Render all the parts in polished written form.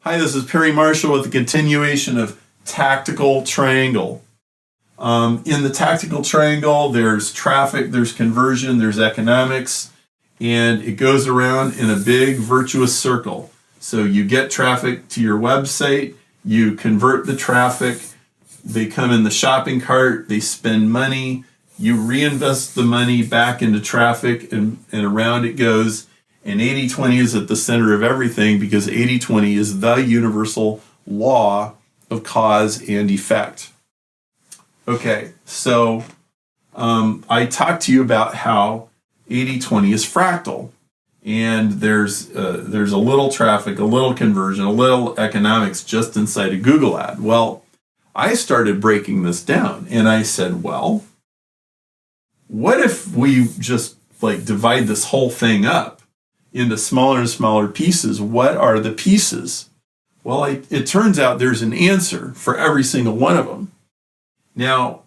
Hi, this is Perry Marshall with the continuation of Tactical Triangle. In the Tactical Triangle, there's traffic, there's conversion, there's economics, and it goes around in a big virtuous circle. So you get traffic to your website, you convert the traffic, they come in the shopping cart, they spend money, you reinvest the money back into traffic, and around it goes. And 80-20 is at the center of everything because 80-20 is the universal law of cause and effect. Okay, so I talked to you about how 80-20 is fractal. And there's a little traffic, a little conversion, a little economics just inside a Google ad. Well, I started breaking this down and I said, well, what if we just divide this whole thing up into smaller and smaller pieces? What are the pieces? Well, it turns out there's an answer for every single one of them. Now,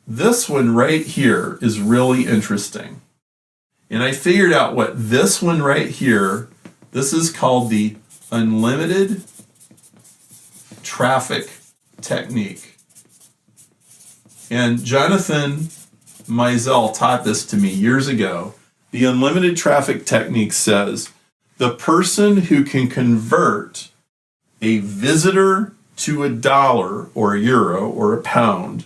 this one right here is really interesting. And I figured out what this one right here, this is called the unlimited traffic technique. And Jonathan Meisel taught this to me years ago. The unlimited traffic technique says the person who can convert a visitor to $1 or €1 or £1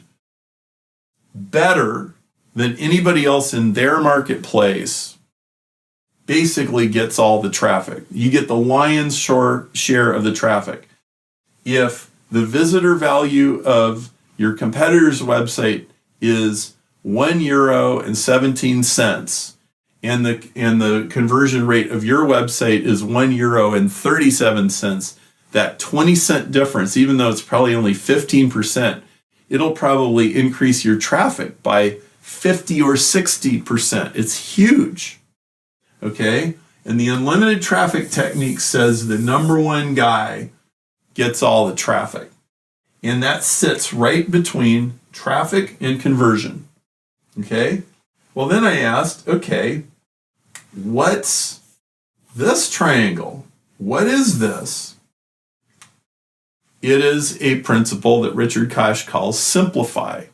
better than anybody else in their marketplace basically gets all the traffic. You get the lion's share of the traffic. If the visitor value of your competitor's website is €1.17, and the conversion rate of your website is €1.37, that 20-cent difference, even though it's probably only 15%, it'll probably increase your traffic by 50 or 60%. It's huge. Okay? And the unlimited traffic technique says the number one guy gets all the traffic. And that sits right between traffic and conversion. Okay? Well, then I asked, okay, what's this triangle? What is this? It is a principle that Richard Koch calls simplify.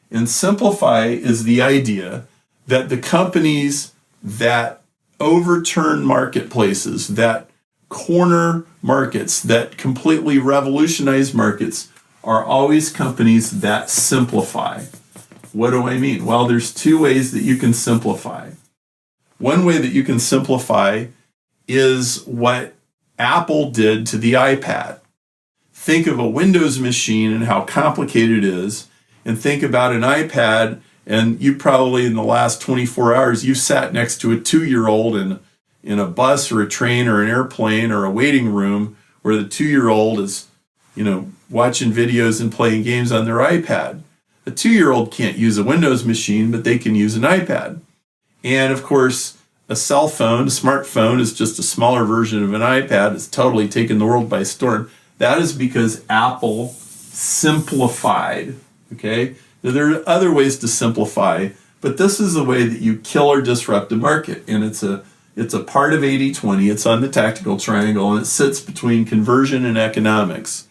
And simplify is the idea that the companies that overturn marketplaces, that corner markets, that completely revolutionize markets, are always companies that simplify. What do I mean? Well, there's two ways that you can simplify. One way that you can simplify is what Apple did to the iPad. Think of a Windows machine and how complicated it is, and think about an iPad, and you probably in the last 24 hours, you sat next to a 2-year-old in a bus or a train or an airplane or a waiting room where the 2-year-old is, watching videos and playing games on their iPad. A 2-year-old can't use a Windows machine, but they can use an iPad. And of course, a cell phone, a smartphone, is just a smaller version of an iPad. It's totally taken the world by storm. That is because Apple simplified, okay? There are other ways to simplify, but this is the way that you kill or disrupt a market. And it's a part of 80-20. It's on the tactical triangle, and it sits between conversion and economics.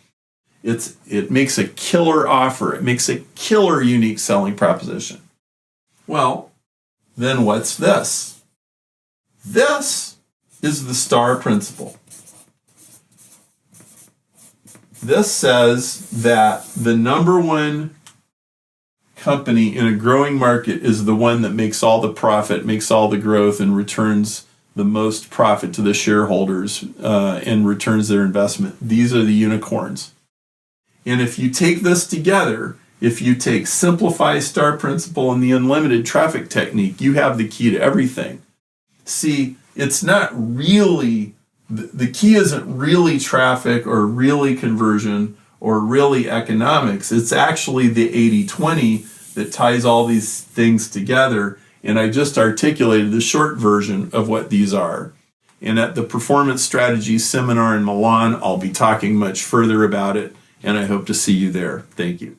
It makes a killer offer. It makes a killer unique selling proposition. Well, then what's this? This is the STAR principle. This says that the number one company in a growing market is the one that makes all the profit, makes all the growth, and returns the most profit to the shareholders and returns their investment. These are the unicorns. And if you take this together, if you take simplify, STAR principle, and the unlimited traffic technique, you have the key to everything. See, it's not really, the key isn't really traffic or really conversion or really economics. It's actually the 80-20 that ties all these things together. And I just articulated the short version of what these are. And at the Performance Strategy Seminar in Milan, I'll be talking much further about it. And I hope to see you there. Thank you.